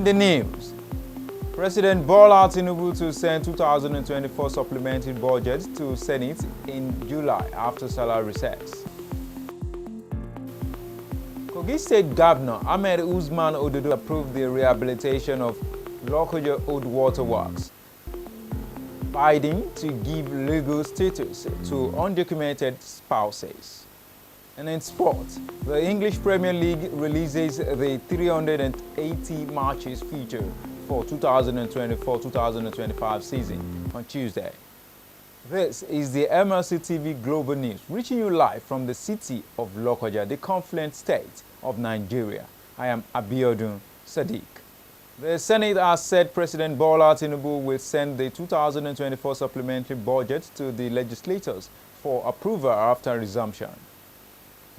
In the news, President Bola Tinubu to send 2024 supplementary budget to Senate in July after Sallah recess. Kogi State Governor Ahmed Usman Ododo approved the rehabilitation of Lokoja Old Water Works, bidding to give legal status to undocumented spouses. And in sport, the English Premier League releases the 380 matches feature for 2024-2025 season on Tuesday. This is the MLC TV Global News, reaching you live from the city of Lokoja, the confluent state of Nigeria. I am Abiodun Sadiq. The Senate has said President Bola Tinubu will send the 2024 supplementary budget to the legislators for approval after resumption.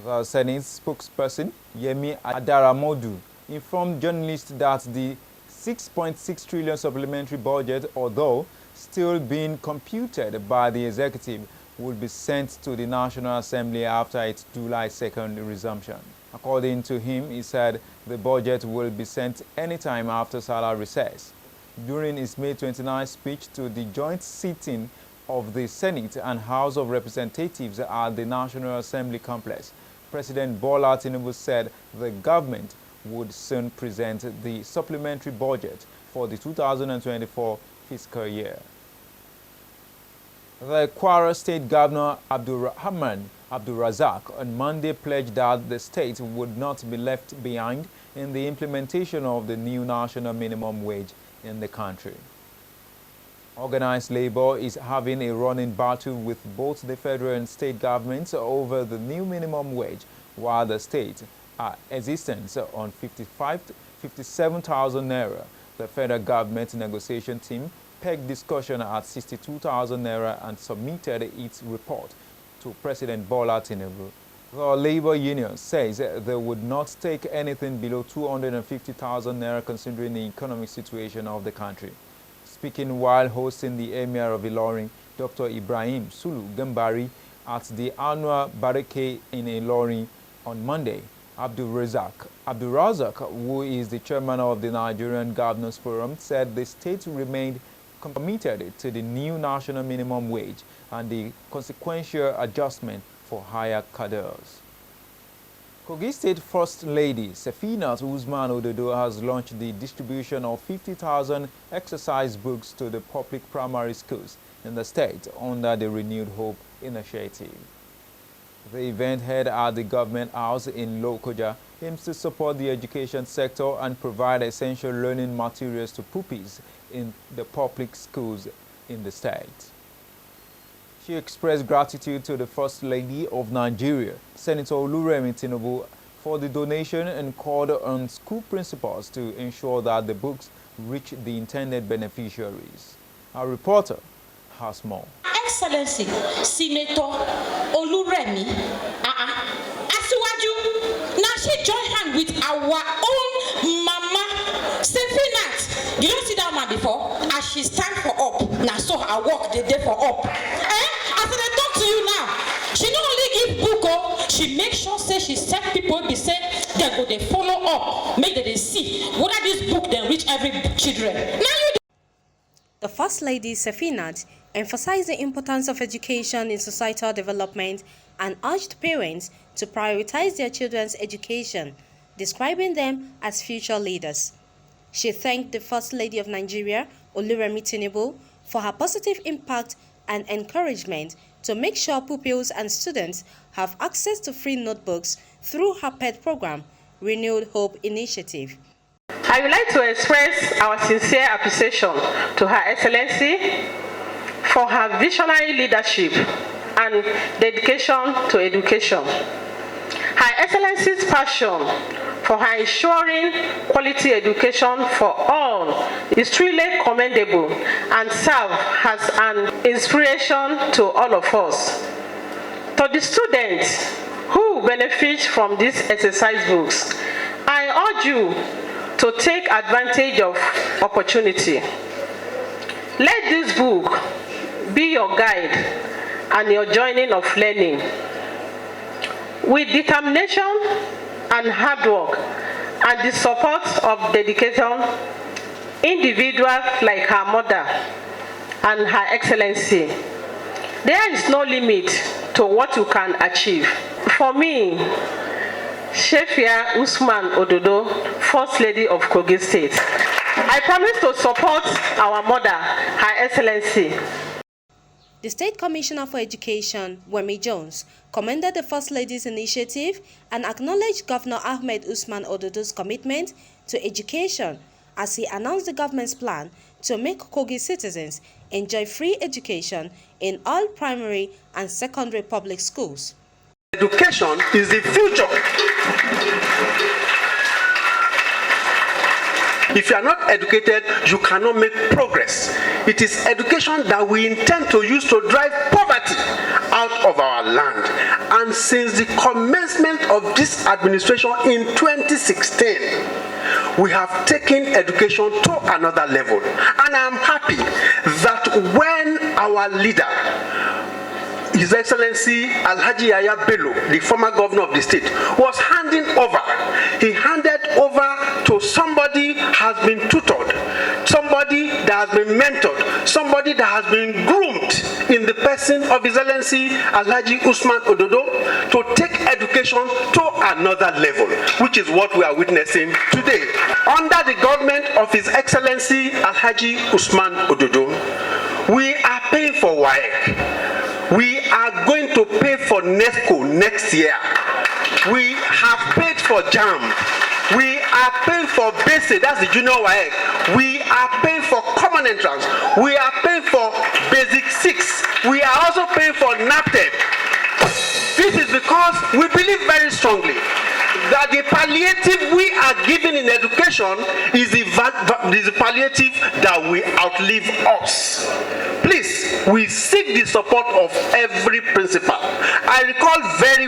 The Senate spokesperson, Yemi Adaramodu, informed journalists that the 6.6 trillion supplementary budget, although still being computed by the executive, will be sent to the National Assembly after its July 2nd resumption. According to him, he said the budget will be sent anytime after Sallah recess. During his May 29 speech to the joint sitting of the Senate and House of Representatives at the National Assembly complex, President Bola Tinubu said the government would soon present the supplementary budget for the 2024 fiscal year. The Kwara State Governor AbdulRazaq on Monday pledged that the state would not be left behind in the implementation of the new national minimum wage in the country. Organized labor is having a running battle with both the federal and state governments over the new minimum wage, while the states are existent on 57,000 naira. The federal government negotiation team pegged discussion at 62,000 naira and submitted its report to President Bola Tinubu. The labor union says they would not take anything below 250,000 naira considering the economic situation of the country. Speaking while hosting the Emir of Ilorin, Dr. Ibrahim Sulu Gambari, at the annual Barake in Ilorin on Monday, AbdulRazaq, who is the chairman of the Nigerian Governors Forum, said the state remained committed to the new national minimum wage and the consequential adjustment for higher cadres. Kogi State First Lady Felicitates Usman Ododo has launched the distribution of 50,000 exercise books to the public primary schools in the state under the Renewed Hope initiative. The event held at the Government House in Lokoja aims to support the education sector and provide essential learning materials to pupils in the public schools in the state. She expressed gratitude to the First Lady of Nigeria, Senator Oluremi Tinubu, for the donation and called on school principals to ensure that the books reach the intended beneficiaries. Our reporter has more. Excellency, Senator Oluremi, Asiwaju, now she joined hand with our own Mama Felicitates. You don't see that man before? As she stand for up, now so I walk the day for up. After they talk to you now, she not only give book, she make sure say she set people be say they go they follow up, make they see whether this book then reach every children. Now you. The First Lady Felicitates emphasized the importance of education in societal development and urged parents to prioritize their children's education, describing them as future leaders. She thanked the First Lady of Nigeria, Oluremi Tinubu, for her positive impact and encouragement to make sure pupils and students have access to free notebooks through her PED program, Renewed Hope Initiative. I would like to express our sincere appreciation to Her Excellency for her visionary leadership and dedication to education. Her Excellency's passion for her ensuring quality education for all is truly commendable and serves as an inspiration to all of us. To the students who benefit from these exercise books, I urge you to take advantage of opportunity. Let this book be your guide and your journey of learning. With determination and hard work, and the support of dedication, individuals like her mother and Her Excellency, there is no limit to what you can achieve. For me, Shefia Usman Ododo, First Lady of Kogi State, I promise to support our mother, Her Excellency. The State Commissioner for Education, Wemi Jones, commended the First Lady's initiative and acknowledged Governor Ahmed Usman Ododo's commitment to education as he announced the government's plan to make Kogi citizens enjoy free education in all primary and secondary public schools. Education is the future. If you are not educated, you cannot make progress. It is education that we intend to use to drive poverty out of our land. And since the commencement of this administration in 2016, we have taken education to another level. And I am happy that when our leader, His Excellency Alhaji Yahaya Bello, the former governor of the state, was handing over, he handed over to somebody has been tutored, somebody that has been mentored, somebody that has been groomed in the person of His Excellency Alhaji Usman Ododo to take education to another level, which is what we are witnessing today. Under the government of His Excellency Alhaji Usman Ododo, we are paying for WAEC. We are going to pay for NESCO next year. We have paid for JAM. We are paying for BASIC, that's the junior WAEC. We are paying for common entrance. We are paying for Basic 6. We are also paying for NAPTEP. This is because we believe very strongly that the palliative we are giving in education is the palliative that will outlive us. Please, we seek the support of every principal. I recall very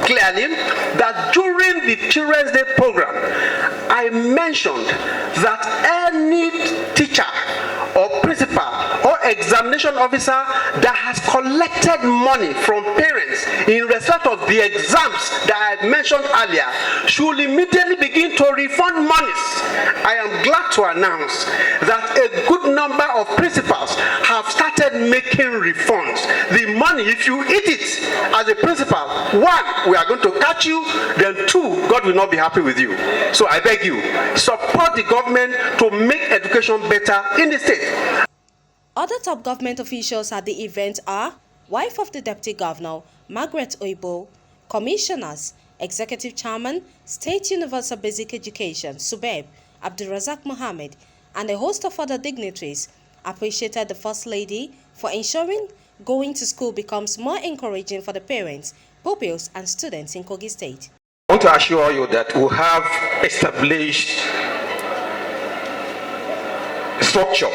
clearly that during the Children's Day program, I mentioned that any teacher or principal or examination officer that has collected money from parents in respect of the exams that I mentioned earlier should immediately begin to refund monies. I am glad to announce that a good number of principals have started making refunds. The money, if you eat it as a principal, one, we are going to catch you, then two, God will not be happy with you. So I beg you, support the government to make education better in the state. Other top government officials at the event are wife of the Deputy Governor, Margaret Oibo, commissioners, Executive Chairman, State Universal Basic Education, SUBEB, AbdulRazaq Mohammed, and a host of other dignitaries appreciated the First Lady for ensuring going to school becomes more encouraging for the parents, pupils, and students in Kogi State. I want to assure you that we have established structure.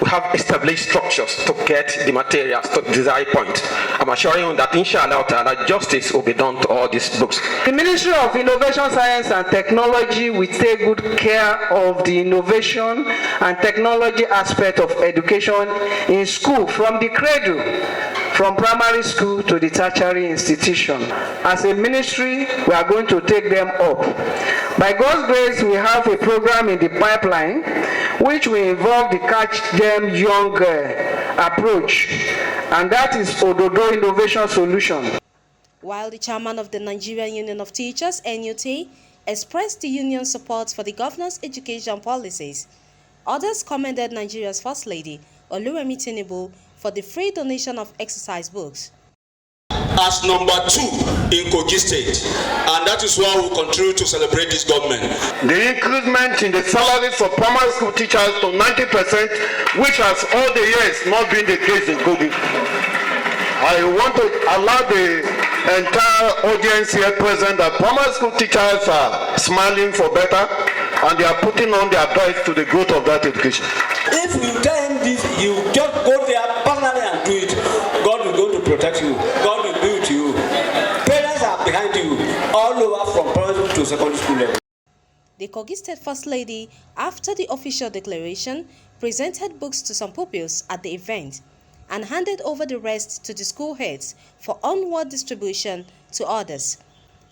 We have established structures to get the materials to the desired point. I'm assuring you that inshallah ta'ala justice will be done to all these books. The Ministry of Innovation, Science and Technology will take good care of the innovation and technology aspect of education in school from the cradle, from primary school to the tertiary institution. As a ministry, we are going to take them up. By God's grace, we have a program in the pipeline which will involve the Catch Them Young approach, and that is Ododo Innovation Solution. While the chairman of the Nigerian Union of Teachers, NUT, expressed the union's support for the governor's education policies, others commended Nigeria's First Lady, Oluwemi Tinubu, for the free donation of exercise books. As number 2 in Kogi State, and that is why we continue to celebrate this government. The increment in the salaries of primary school teachers to 90%, which has all the years not been the case in Kogi. I want to allow the entire audience here present that primary school teachers are smiling for better, and they are putting on their best to the growth of that education. If you tell him this, you just go there personally and do it. God will go to protect you. God will be with you. Parents are behind you all over from primary to secondary school level. The Kogi State First Lady, after the official declaration, presented books to some pupils at the event and handed over the rest to the school heads for onward distribution to others.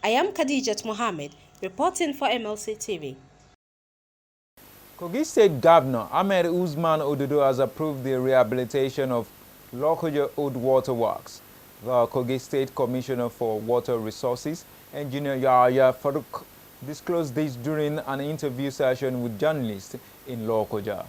I am Khadijat Mohammed Reporting for MLC TV. Kogi State Governor Ahmed Usman Ododo has approved the rehabilitation of Lokoja Old Water Works. The Kogi State Commissioner for Water Resources, Engineer Yahaya disclosed this during an interview session with journalists in Lokoja.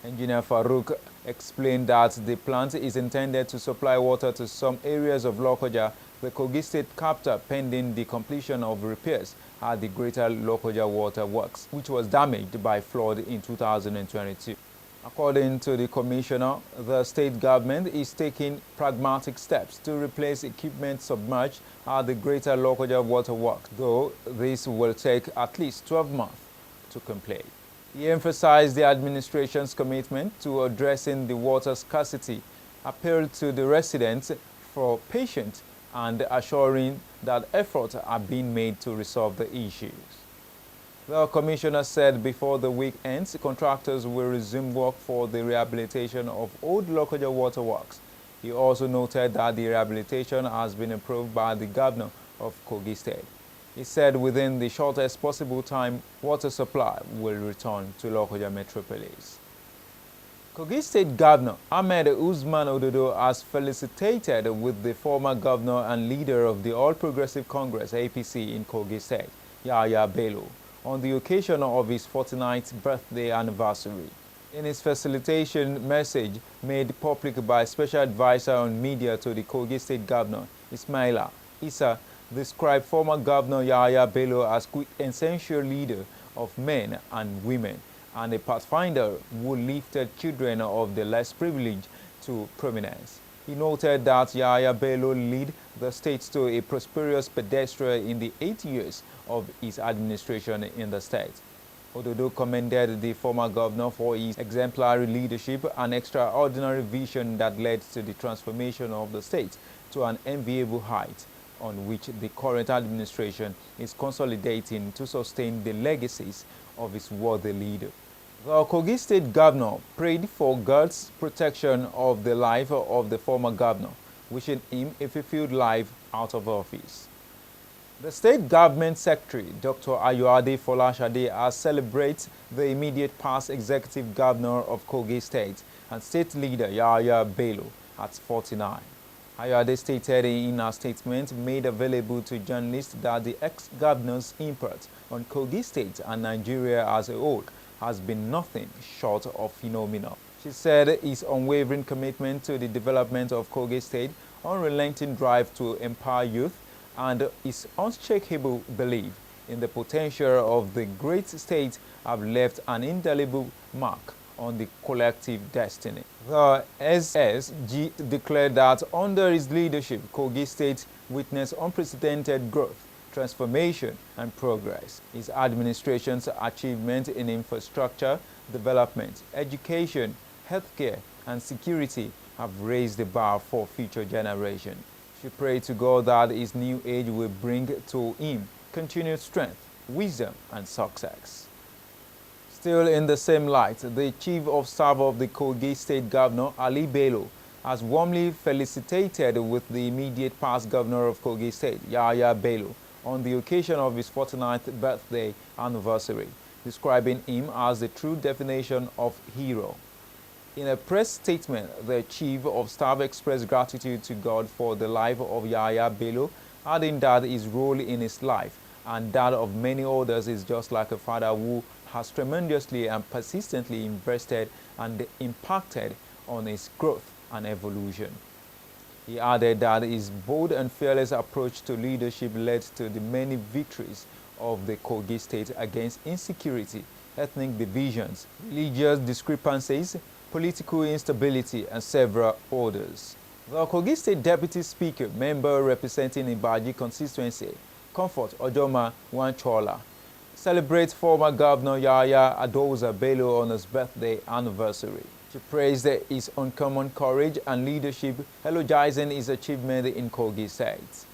Engineer Farouk explained that the plant is intended to supply water to some areas of Lokoja, the Kogi State capital, pending the completion of repairs at the Greater Lokoja Water Works, which was damaged by flood in 2022. According to the commissioner, the state government is taking pragmatic steps to replace equipment submerged at the Greater Lokoja Water Works, though this will take at least 12 months to complete. He emphasized the administration's commitment to addressing the water scarcity, appealed to the residents for patience, and assuring that efforts are being made to resolve the issues. The commissioner said before the week ends, contractors will resume work for the rehabilitation of Old Lokoja Water Works. He also noted that the rehabilitation has been approved by the governor of Kogi State. He said within the shortest possible time, water supply will return to Lokoja Metropolis. Kogi State Governor Ahmed Usman Ododo has felicitated with the former governor and leader of the All Progressive Congress APC in Kogi State, Yahaya Bello, on the occasion of his 49th birthday anniversary. In his felicitation message made public by Special Advisor on Media to the Kogi State Governor, Ismaila Issa, described former Governor Yahaya Bello as quintessential leader of men and women, and a pathfinder who lifted children of the less privileged to prominence. He noted that Yahaya Bello led the state to a prosperous pedestal in the 8 years of his administration in the state. Ododo commended the former governor for his exemplary leadership and extraordinary vision that led to the transformation of the state to an enviable height, on which the current administration is consolidating to sustain the legacies of its worthy leader. The Kogi State Governor prayed for God's protection of the life of the former governor, wishing him a fulfilled life out of office. The State Government Secretary, Dr. Ayoade Folashade, has celebrated the immediate past Executive Governor of Kogi State and State Leader Yahaya Bello at 49. Ayoade stated in a statement made available to journalists that the ex-governor's impact on Kogi State and Nigeria as a whole has been nothing short of phenomenal. She said his unwavering commitment to the development of Kogi State, unrelenting drive to empower youth, and his unshakable belief in the potential of the great state have left an indelible mark on the collective destiny. The SSG declared that under his leadership, Kogi State witnessed unprecedented growth, transformation, and progress. His administration's achievements in infrastructure, development, education, healthcare, and security have raised the bar for future generations. She prayed to God that his new age will bring to him continued strength, wisdom, and success. Still in the same light, the Chief of Staff of the Kogi State Governor, Ali Bello, has warmly felicitated with the immediate past Governor of Kogi State, Yahaya Bello, on the occasion of his 49th birthday anniversary, describing him as the true definition of hero. In a press statement, the Chief of Staff expressed gratitude to God for the life of Yahaya Bello, adding that his role in his life and that of many others is just like a father who has tremendously and persistently invested and impacted on his growth and evolution. He added that his bold and fearless approach to leadership led to the many victories of the Kogi State against insecurity, ethnic divisions, religious discrepancies, political instability, and several others. The Kogi State Deputy Speaker, member representing Ibaji constituency, Comfort Ojoma Wanchola, celebrates former Governor Yahaya Adoza Bello on his birthday anniversary. She praised his uncommon courage and leadership, eulogizing his achievement in Kogi State.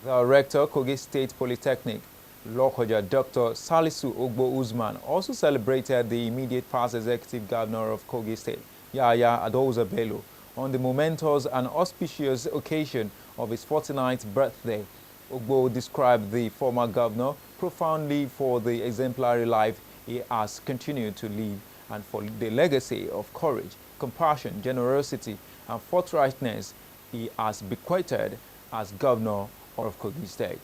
The Rector, Kogi State Polytechnic, Lokoja, Dr. Salisu Ogbo Usman, also celebrated the immediate past Executive Governor of Kogi State, Yahaya Adoza Bello, on the momentous and auspicious occasion of his 49th birthday Ogbo described the former governor profoundly for the exemplary life he has continued to live and for the legacy of courage, compassion, generosity, and forthrightness he has bequeathed as governor of Kogi State.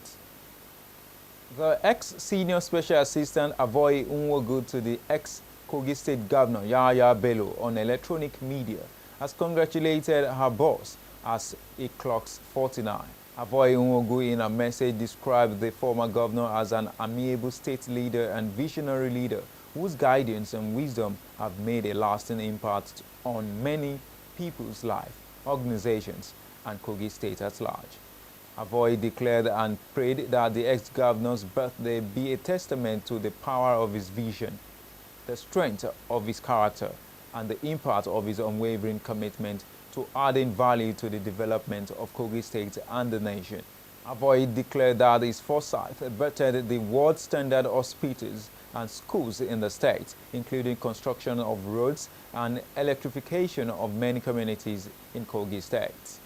The ex-senior special assistant Avoy Unwogu to the ex-Kogi State governor Yahaya Bello on electronic media has congratulated her boss as he clocks 49. Avoy Unwogu in a message described the former governor as an amiable state leader and visionary leader whose guidance and wisdom have made a lasting impact on many people's lives, organizations, and Kogi State at large. Avoy declared and prayed that the ex-governor's birthday be a testament to the power of his vision, the strength of his character, and the impact of his unwavering commitment to adding value to the development of Kogi State and the nation. Avoy declared that his foresight bettered the world standard hospitals and schools in the state, including construction of roads and electrification of many communities in Kogi State.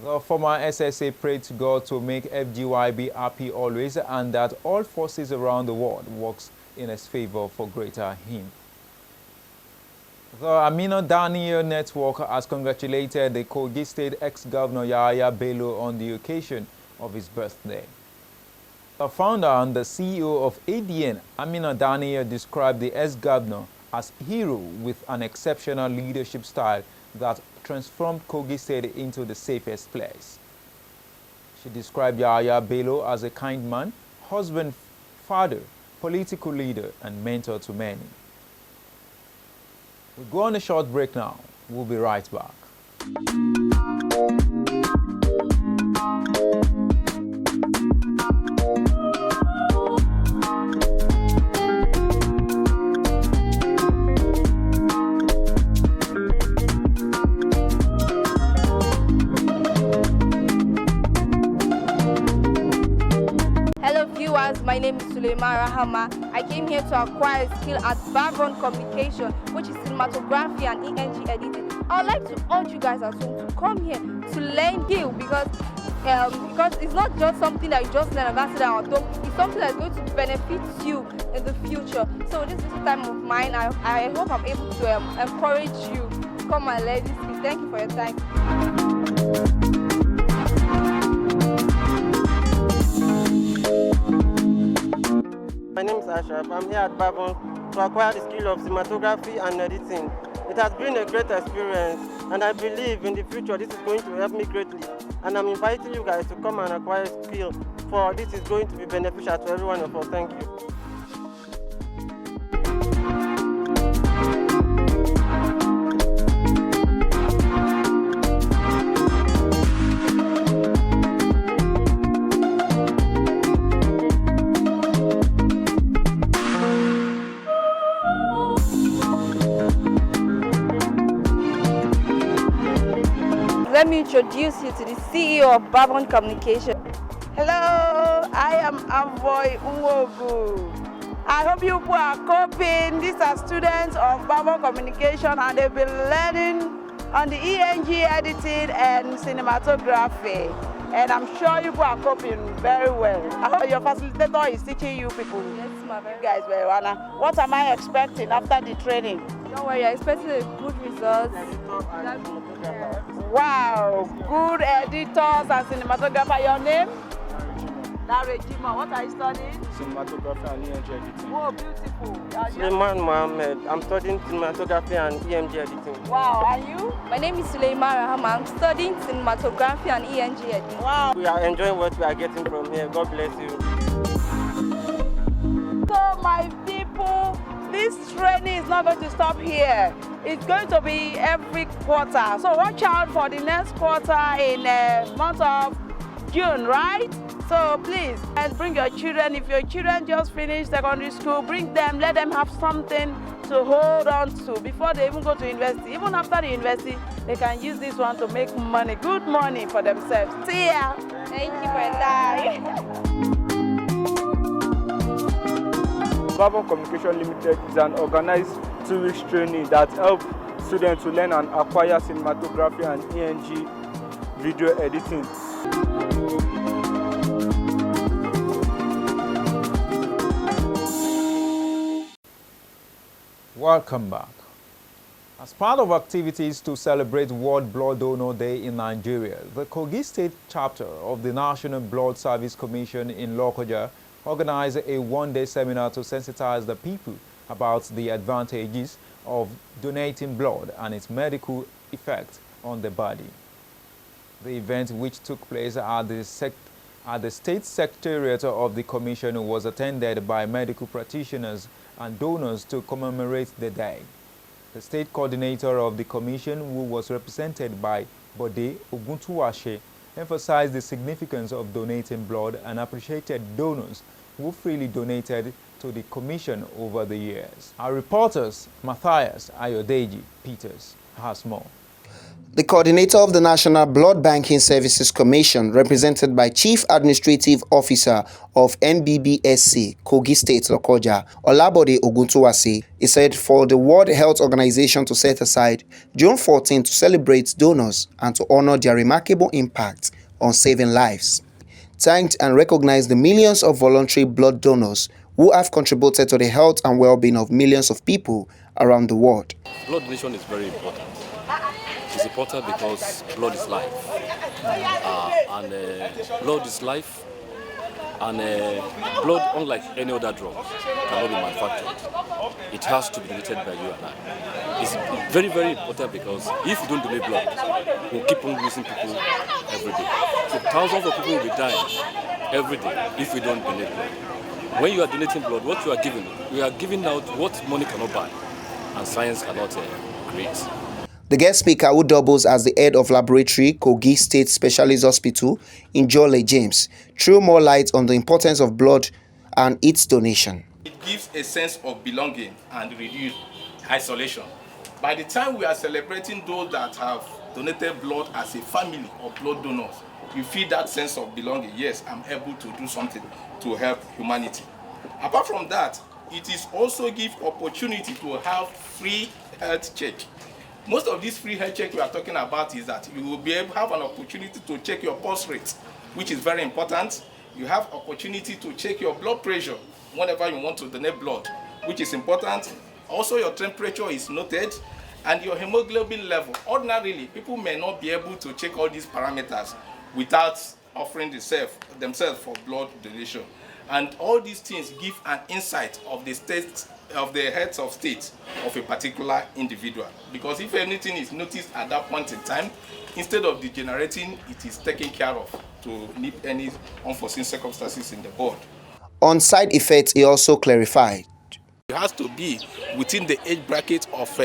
The former SSA prayed to God to make FGYB happy always and that all forces around the world works in his favor for greater him. The Amino Daniel Network has congratulated the Kogi State ex-governor Yahaya Bello on the occasion of his birthday. The founder and the CEO of ADN, Amino Daniel, described the ex-governor as a hero with an exceptional leadership style that transformed Kogi State into the safest place. She described Yahaya Bello as a kind man, husband, father, political leader, and mentor to many. We'll go on a short break now. We'll be right back. My name is Suleiman Rahama. I came here to acquire a skill at background communication, which is cinematography and ENG editing. I would like to urge you guys at home to come here to learn skill because it's not just something that you just learn and that's it at home. It's something that's going to benefit you in the future. So this little time of mine, I hope I'm able to encourage you to come and learn this skill. Thank you for your time. My name is Ashraf. I'm here at Babon to acquire the skill of cinematography and editing. It has been a great experience and I believe in the future this is going to help me greatly. And I'm inviting you guys to come and acquire skill for this is going to be beneficial to every one of us. Thank you. Let me introduce you to the CEO of Babon Communication. Hello, I am Avoy Unwogu. I hope you people are coping. These are students of Babon Communication and they've been learning on the ENG editing and cinematography. And I'm sure you people are coping very well. I hope your facilitator is teaching you people. Yes, my very guys, what am I expecting after the training? Don't worry, I'm expecting a good result. Wow, good editors and cinematographer. Your name? Narejima. What are you studying? Cinematography and EMG editing. Oh, beautiful. Suleiman Mohammed. I'm studying cinematography and EMG editing. Wow, and you? My name is Suleiman Rahama. I'm studying cinematography and ENG editing. Wow. We are enjoying what we are getting from here. God bless you. So, my people, this training is not going to stop here. It's going to be every quarter. So watch out for the next quarter in the month of June, right? So please, and bring your children. If your children just finished secondary school, bring them, let them have something to hold on to before they even go to university. Even after the university, they can use this one to make money, good money for themselves. See ya. Thank you for your time. Babon Communication Limited is an organized 2-week training that helps students to learn and acquire cinematography and ENG video editing. Welcome back. As part of activities to celebrate World Blood Donor Day in Nigeria, the Kogi State chapter of the National Blood Service Commission in Lokoja organized a one-day seminar to sensitize the people about the advantages of donating blood and its medical effect on the body. The event, which took place at the State Secretariat of the Commission, was attended by medical practitioners and donors to commemorate the day. The state coordinator of the commission, who was represented by Bode Oguntuwase, emphasized the significance of donating blood and appreciated donors who freely donated to the commission over the years. Our reporters, Matthias Ayodeji Peters, has more. The coordinator of the National Blood Banking Services Commission, represented by Chief Administrative Officer of NBBSC, Kogi State, Lokoja, Olabode Oguntuwase, he said for the World Health Organization to set aside June 14 to celebrate donors and to honor their remarkable impact on saving lives. Thanked and recognized the millions of voluntary blood donors who have contributed to the health and well-being of millions of people around the world. Blood donation is very important. It's important because blood is life, blood is life, and blood, unlike any other drug, cannot be manufactured. It has to be donated by you and I. It's very, very important because if you don't donate blood, we'll keep on losing people every day. So thousands of people will be dying every day if we don't donate blood. When you are donating blood, what you are giving out what money cannot buy and science cannot create. The guest speaker, who doubles as the head of laboratory, Kogi State Specialist Hospital, Njole James, threw more light on the importance of blood and its donation. It gives a sense of belonging and reduce isolation. By the time we are celebrating those that have donated blood as a family of blood donors, you feel that sense of belonging. Yes, I'm able to do something to help humanity. Apart from that, it is also give opportunity to have free health check. Most of these free health check we are talking about is that you will be able to have an opportunity to check your pulse rate, which is very important. You have opportunity to check your blood pressure whenever you want to donate blood, which is important. Also, your temperature is noted and your hemoglobin level. Ordinarily, people may not be able to check all these parameters without offering themselves for blood donation. And all these things give an insight of the state of the health of state of a particular individual. Because if anything is noticed at that point in time, instead of degenerating, it is taken care of to nip any unforeseen circumstances in the body. On side effects, he also clarified. It has to be within the age bracket of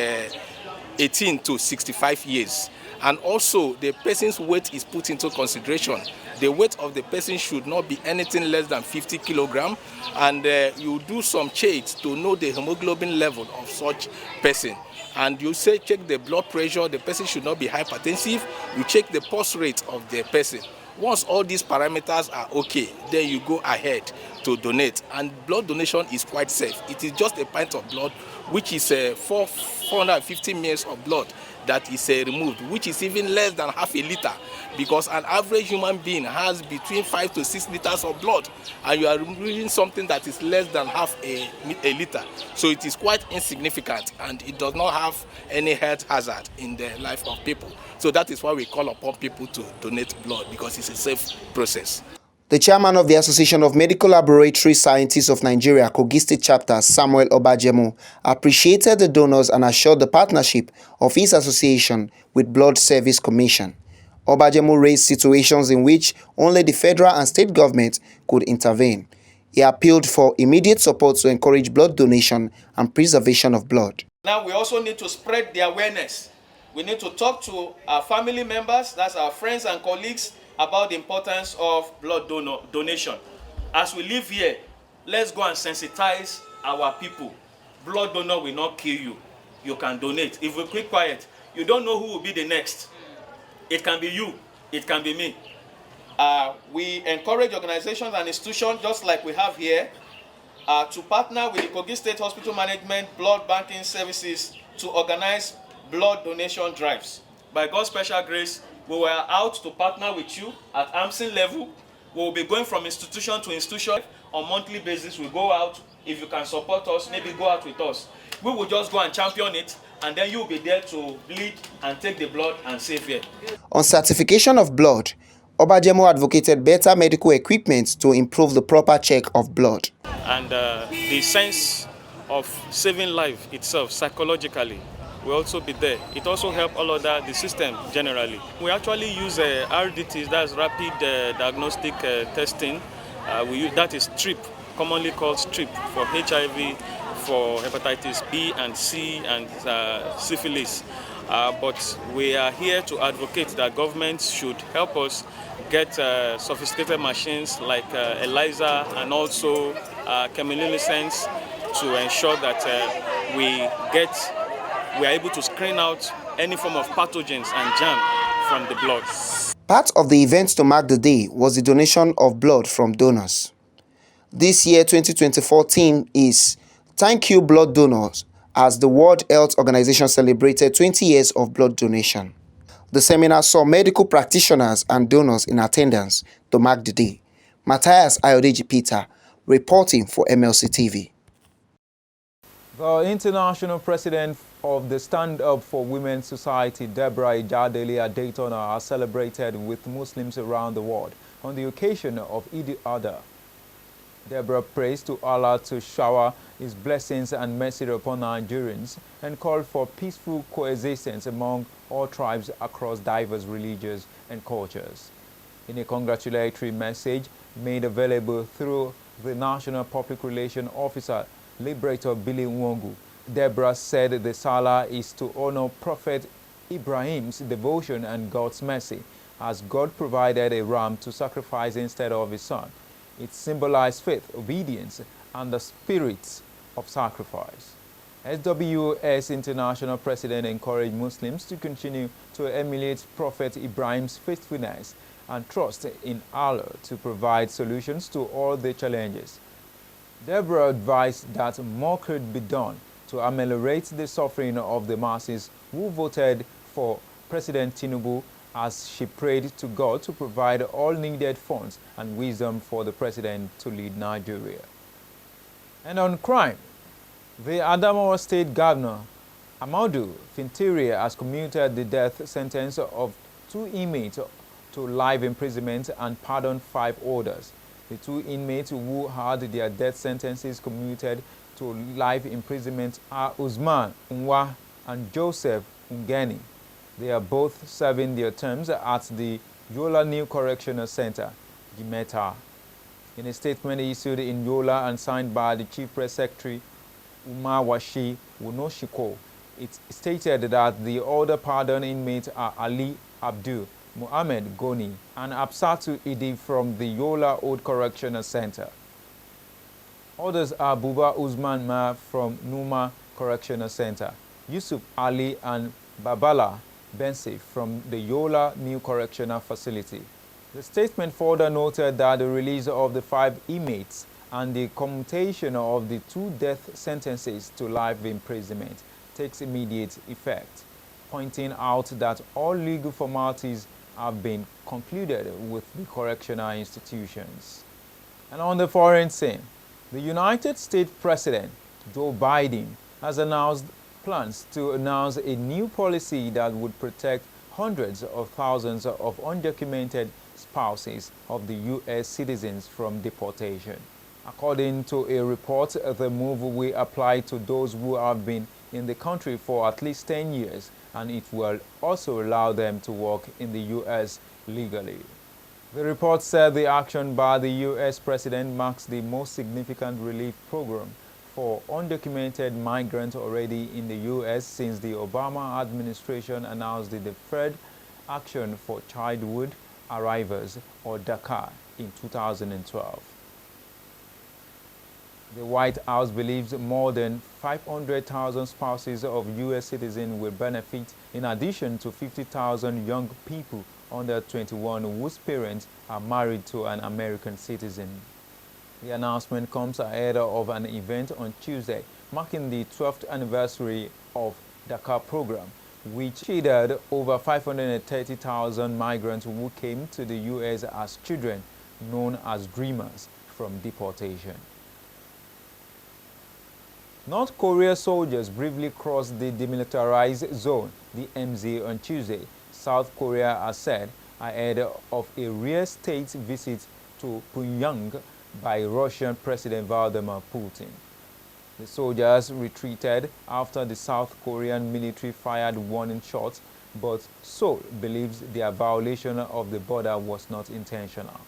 18 to 65 years. And also, the person's weight is put into consideration. The weight of the person should not be anything less than 50 kilograms. And you do some checks to know the hemoglobin level of such person. And you say check the blood pressure, the person should not be hypertensive. You check the pulse rate of the person. Once all these parameters are okay, then you go ahead to donate. And blood donation is quite safe. It is just a pint of blood, which is 450 ml of blood that is removed, which is even less than half a liter, because an average human being has between 5 to 6 liters of blood, and you are removing something that is less than half a liter. So it is quite insignificant, and it does not have any health hazard in the life of people. So that is why we call upon people to donate blood, because it's a safe process. The chairman of the Association of Medical Laboratory Scientists of Nigeria, Kogi State Chapter, Samuel Obajemo, appreciated the donors and assured the partnership of his association with Blood Service Commission. Obajemo raised situations in which only the federal and state government could intervene. He appealed for immediate support to encourage blood donation and preservation of blood. Now we also need to spread the awareness. We need to talk to our family members, that's our friends and colleagues, about the importance of blood donation. As we live here, let's go and sensitize our people. Blood donor will not kill you. You can donate. If we keep quiet, you don't know who will be the next. It can be you. It can be me. We encourage organizations and institutions, just like we have here, to partner with the Kogi State Hospital Management Blood Banking Services to organize blood donation drives. By God's special grace, we were out to partner with you at AMSIN level We'll be going from institution to institution on a monthly basis. We go out. If you can support us, maybe go out with us. We will just go and champion it, and then you'll be there to bleed and take the blood and save it. On certification of blood, Obajemo advocated better medical equipment to improve the proper check of blood. And the sense of saving life itself psychologically will also be there. It also helps all other the system generally. We actually use RDTs, that's rapid diagnostic testing. We use, that is strip, commonly called strip, for HIV, for hepatitis B and C and syphilis. But we are here to advocate that governments should help us get sophisticated machines like ELISA and also chemiluminescence to ensure that we are able to screen out any form of pathogens and germ from the blood. Part of the event to mark the day was the donation of blood from donors. This year 2024 theme is Thank You Blood Donors, as the World Health Organization celebrated 20 years of blood donation. The seminar saw medical practitioners and donors in attendance to mark the day. Matthias Ayodeji Peter, reporting for MLC TV. The international president of the Stand Up for Women Society, Deborah Ijadeli at Daytona, are celebrated with Muslims around the world on the occasion of Eid al-Adha. Deborah prays to Allah to shower His blessings and mercy upon Nigerians and called for peaceful coexistence among all tribes across diverse religions and cultures. In a congratulatory message made available through the National Public Relations Officer, Liberator Billy Nwongu, Deborah said the Sallah is to honor Prophet Ibrahim's devotion and God's mercy, as God provided a ram to sacrifice instead of his son. It symbolized faith, obedience, and the spirit of sacrifice. SWS International President encouraged Muslims to continue to emulate Prophet Ibrahim's faithfulness and trust in Allah to provide solutions to all the challenges. Deborah advised that more could be done to ameliorate the suffering of the masses who voted for President Tinubu, as she prayed to God to provide all needed funds and wisdom for the president to lead Nigeria. And on crime, the ADAMAWA State Governor, Amadou Fintiri, has commuted the death sentence of 2 inmates to life imprisonment and pardoned 5 others. The 2 inmates who had their death sentences commuted to life imprisonment are Usman Nwa and Joseph Ngeni. They are both serving their terms at the Yola New Correctional Center, Jimeta. In a statement issued in Yola and signed by the Chief Press Secretary, Umawashi Wonoshiko, it stated that the other pardoned inmates are Ali Abdul, Muhammad Goni, and Absatu Idi from the Yola Old Correctional Center. Others are Buba Usman Ma from Numa Correctional Center, Yusuf Ali and Babala Bensi from the Yola New Correctional Facility. The statement further noted that the release of the 5 inmates and the commutation of the 2 death sentences to life imprisonment takes immediate effect, pointing out that all legal formalities have been concluded with the correctional institutions. And on the foreign scene, the United States President Joe Biden has announced plans to announce a new policy that would protect hundreds of thousands of undocumented spouses of the U.S. citizens from deportation. According to a report, the move will apply to those who have been in the country for at least 10 years, and it will also allow them to work in the U.S. legally. The report said the action by the U.S. President marks the most significant relief program for undocumented migrants already in the U.S. since the Obama administration announced the Deferred Action for Childhood Arrivals, or DACA, in 2012. The White House believes more than 500,000 spouses of U.S. citizens will benefit, in addition to 50,000 young people under 21 whose parents are married to an American citizen. The announcement comes ahead of an event on Tuesday marking the 12th anniversary of the DACA program, which featured over 530,000 migrants who came to the U.S. as children known as dreamers from deportation. North Korea soldiers bravely crossed the demilitarized zone, DMZ, on Tuesday, South Korea has said, ahead of a rare state visit to Pyongyang by Russian President Vladimir Putin. The soldiers retreated after the South Korean military fired warning shots, but Seoul believes their violation of the border was not intentional.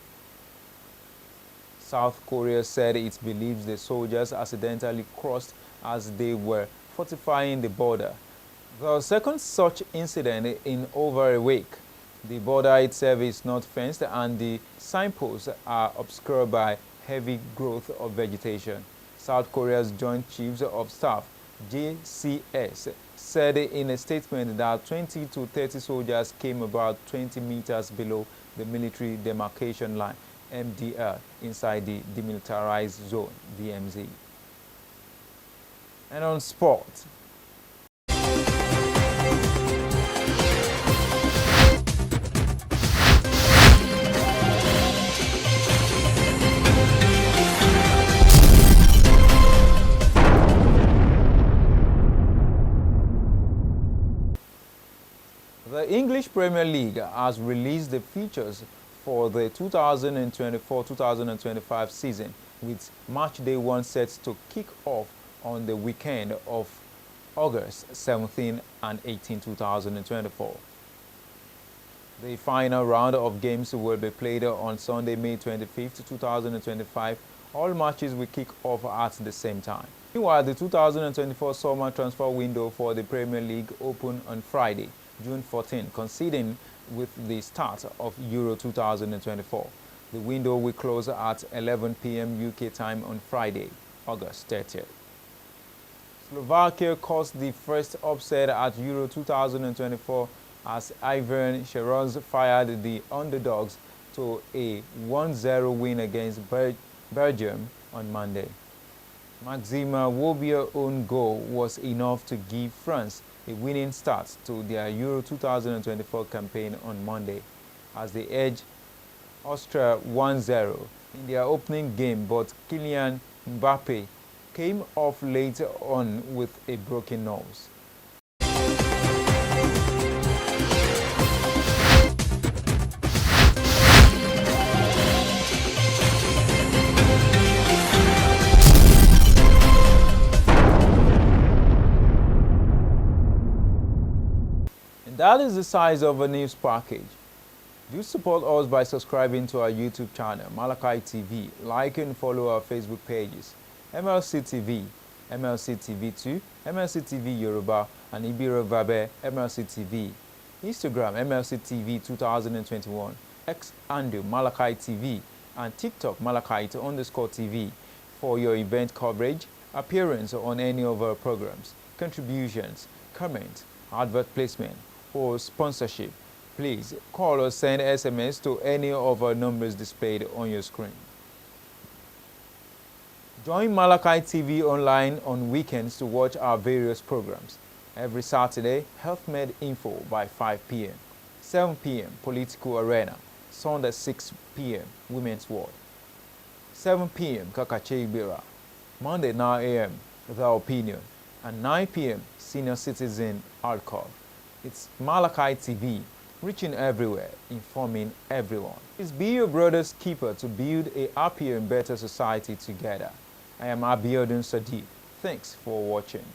South Korea said it believes the soldiers accidentally crossed as they were fortifying the border. The second such incident in over a week. The border itself is not fenced and the signposts are obscured by heavy growth of vegetation. South Korea's Joint Chiefs of Staff, JCS, said in a statement that 20 to 30 soldiers came about 20 meters below the military demarcation line, MDL, inside the demilitarized zone, DMZ. And on sport. The English Premier League has released the fixtures for the 2024-2025 season, with match day 1 set to kick off on the weekend of August 17 and 18, 2024. The final round of games will be played on Sunday, May 25, 2025. All matches will kick off at the same time. Meanwhile, the 2024 summer transfer window for the Premier League opened on Friday, June 14, coinciding with the start of Euro 2024. The window will close at 11 p.m. UK time on Friday, August 30th. Slovakia caused the first upset at Euro 2024 as Ivan Sheraz fired the underdogs to a 1-0 win against Belgium on Monday. Maxima Wobier's own goal was enough to give France a winning start to their Euro 2024 campaign on Monday, as they edged Austria 1-0 in their opening game, but Kylian Mbappe came off later on with a broken nose. And that is the size of a news package. Do support us by subscribing to our YouTube channel, Malachi TV, like and follow our Facebook pages, MLC TV, MLC TV2, MLC TV Yoruba, and Ibiro Vabe, MLC TV, Instagram, MLC TV 2021, X handle Malachi TV, and TikTok Malachite_TV for your event coverage, appearance on any of our programs, contributions, comments, advert placement, or sponsorship. Please call or send SMS to any of our numbers displayed on your screen. Join Malachi TV online on weekends to watch our various programs. Every Saturday, Health Med Info by 5 p.m. 7 p.m. Political Arena. Sunday 6 p.m. Women's World. 7 p.m. Kakache Ibira. Monday 9 a.m. The Opinion. And 9 p.m. Senior Citizen Alcohol. It's Malachi TV, reaching everywhere, informing everyone. Please be your brother's keeper to build a happier and better society together. I am Abiodun Sadiq. Thanks for watching.